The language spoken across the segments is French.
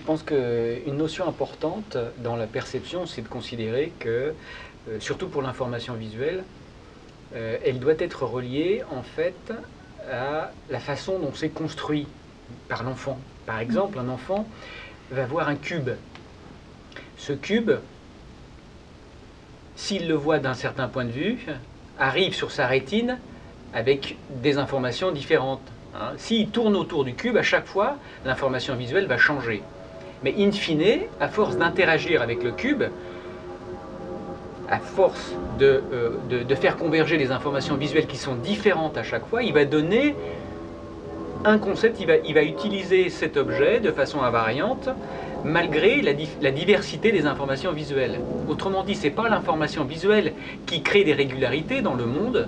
pense qu'une notion importante dans la perception, c'est de considérer que, surtout pour l'information visuelle, elle doit être reliée en fait à la façon dont c'est construit par l'enfant. Par exemple, un enfant va voir un cube. Ce cube, s'il le voit d'un certain point de vue, arrive sur sa rétine avec des informations différentes. S'il tourne autour du cube, à chaque fois, l'information visuelle va changer. Mais in fine, à force d'interagir avec le cube, à force de faire converger les informations visuelles qui sont différentes à chaque fois, il va donner un concept, il va utiliser cet objet de façon invariante, malgré la diversité des informations visuelles. Autrement dit, ce n'est pas l'information visuelle qui crée des régularités dans le monde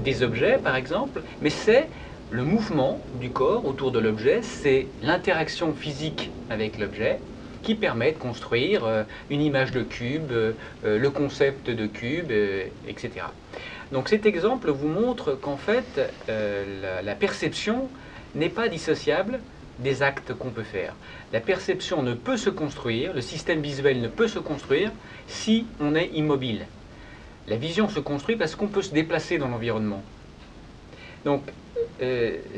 des objets, par exemple, mais c'est le mouvement du corps autour de l'objet, c'est l'interaction physique avec l'objet qui permet de construire une image de cube, le concept de cube, etc. Donc cet exemple vous montre qu'en fait, la perception n'est pas dissociable des actes qu'on peut faire. La perception ne peut se construire, le système visuel ne peut se construire si on est immobile. La vision se construit parce qu'on peut se déplacer dans l'environnement. Donc,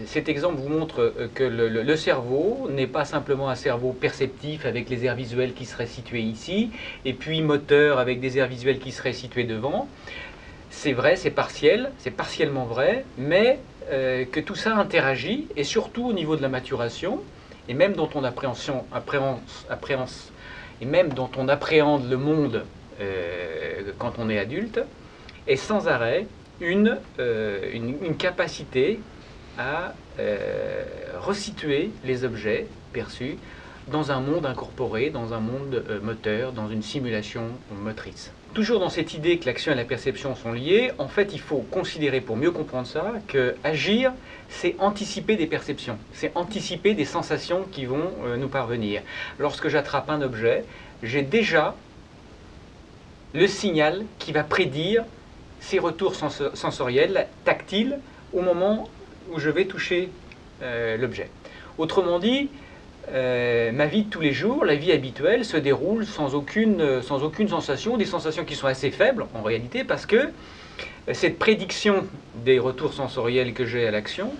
cet exemple vous montre que le cerveau n'est pas simplement un cerveau perceptif avec les aires visuelles qui seraient situées ici, et puis moteur avec des aires visuelles qui seraient situées devant. C'est vrai, c'est partiellement vrai, mais que tout ça interagit, et surtout au niveau de la maturation, et même dont on appréhende le monde quand on est adulte, est sans arrêt une capacité à resituer les objets perçus dans un monde incorporé, dans un monde moteur, dans une simulation motrice. Toujours dans cette idée que l'action et la perception sont liées, en fait, il faut considérer, pour mieux comprendre ça, que agir, c'est anticiper des perceptions, c'est anticiper des sensations qui vont nous parvenir. Lorsque j'attrape un objet, j'ai déjà le signal qui va prédire ces retours sensoriels, tactiles, au moment où je vais toucher l'objet. Autrement dit, ma vie de tous les jours, la vie habituelle, se déroule sans aucune sensation, des sensations qui sont assez faibles en réalité, parce que cette prédiction des retours sensoriels que j'ai à l'action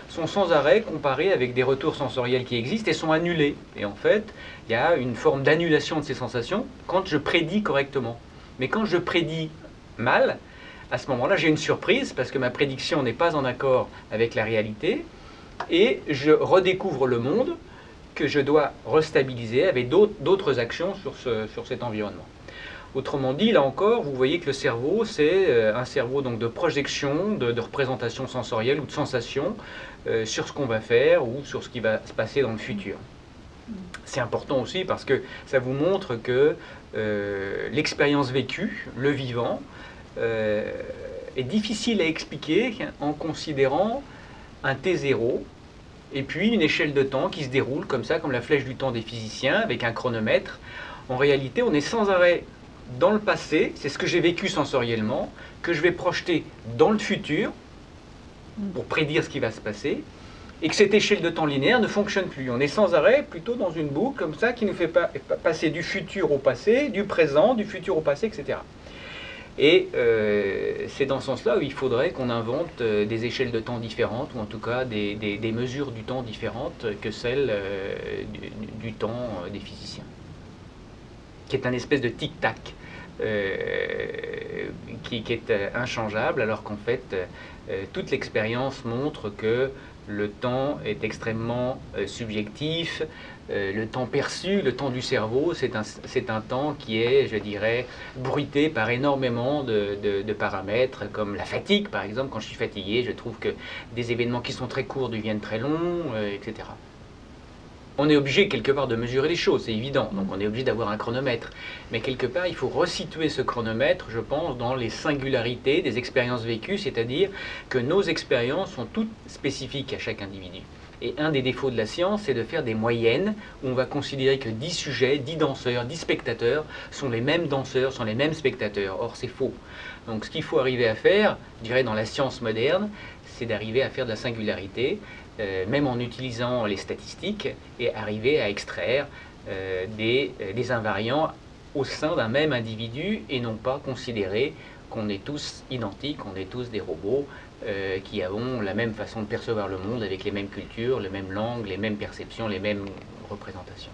sont sans arrêt comparés avec des retours sensoriels qui existent et sont annulés. Et en fait, il y a une forme d'annulation de ces sensations quand je prédis correctement. Mais quand je prédis mal, à ce moment-là, j'ai une surprise parce que ma prédiction n'est pas en accord avec la réalité et je redécouvre le monde que je dois restabiliser avec d'autres actions sur cet environnement. Autrement dit, là encore, vous voyez que le cerveau, c'est un cerveau donc, de projection, de représentation sensorielle ou de sensation sur ce qu'on va faire ou sur ce qui va se passer dans le futur. C'est important aussi parce que ça vous montre que l'expérience vécue, le vivant, est difficile à expliquer en considérant un T0 et puis une échelle de temps qui se déroule comme ça, comme la flèche du temps des physiciens, avec un chronomètre. En réalité, on est sans arrêt dans le passé, c'est ce que j'ai vécu sensoriellement, que je vais projeter dans le futur pour prédire ce qui va se passer, et que cette échelle de temps linéaire ne fonctionne plus. On est sans arrêt plutôt dans une boucle comme ça qui nous fait passer du futur au passé, du présent, du futur au passé, etc. Et c'est dans ce sens-là où il faudrait qu'on invente des échelles de temps différentes, ou en tout cas des mesures du temps différentes que celles du temps des physiciens, qui est un espèce de tic-tac qui est inchangeable, alors qu'en fait, toute l'expérience montre que le temps est extrêmement subjectif. Le temps perçu, le temps du cerveau, c'est un temps qui est, je dirais, bruité par énormément de paramètres, comme la fatigue, par exemple. Quand je suis fatigué, je trouve que des événements qui sont très courts deviennent très longs, etc. On est obligé quelque part de mesurer les choses, c'est évident, donc on est obligé d'avoir un chronomètre. Mais quelque part, il faut resituer ce chronomètre, je pense, dans les singularités des expériences vécues, c'est-à-dire que nos expériences sont toutes spécifiques à chaque individu. Et un des défauts de la science, c'est de faire des moyennes, où on va considérer que 10 sujets, 10 danseurs, 10 spectateurs sont les mêmes danseurs, sont les mêmes spectateurs. Or, c'est faux. Donc ce qu'il faut arriver à faire, je dirais dans la science moderne, c'est d'arriver à faire de la singularité, même en utilisant les statistiques, et arriver à extraire des invariants au sein d'un même individu et non pas considérer qu'on est tous identiques, qu'on est tous des robots qui avons la même façon de percevoir le monde avec les mêmes cultures, les mêmes langues, les mêmes perceptions, les mêmes représentations.